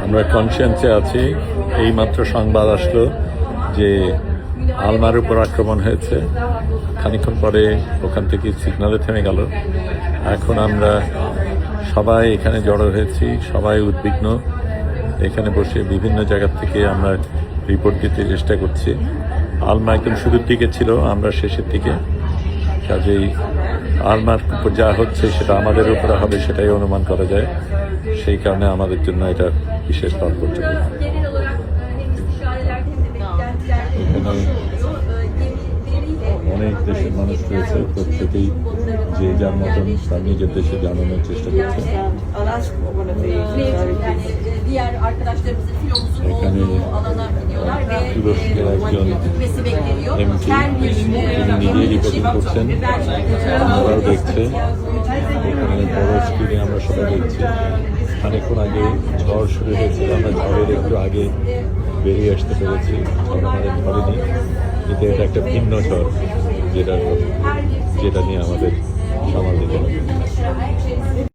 আমরা কনসিয়েন্সে আছি। এইমাত্র সংবাদ আসলো যে আলমার উপর আক্রমণ হয়েছে। খানিকক্ষণ পরে ওখান থেকে সিগন্যালে থেমে গেল। এখন আমরা সবাই এখানে জড়ো হয়েছি, সবাই উদ্বিগ্ন। এখানে বসে বিভিন্ন জায়গা থেকে আমরা রিপোর্ট দিতে চেষ্টা করছি। আলমা একদম শুরুর দিকে ছিল, আমরা শেষের দিকে। কাজেই আলমার উপর যা হচ্ছে সেটা আমাদের উপরে হবে সেটাই অনুমান করা যায়। সেই কারণে আমাদের জন্য এটা বিশেষ তাৎপর্যপূর্ণ। এখানে অনেক দেশের মানুষ রয়েছে, প্রত্যেকেই যে যার মতন তার নিজের দেশে জানানোর চেষ্টা করছে। এখানে তুরস্কের একজন এমপি, তিনি নিজেই রিপোর্টিং করছেন, আমরাও দেখছে। এখানে বড় স্ক্রিনে আমরা সবাই দেখছি। খানিকক্ষণ আগে ঝড় শুরু হয়েছিল, আমরা ঝড়ের একটু আগে বেরিয়ে আসতে পেরেছি। ঝড় আমাদের ধরেনি, কিন্তু এটা একটা ভিন্ন ঝড় যেটা নিয়ে আমাদের সামাল দিতে হবে।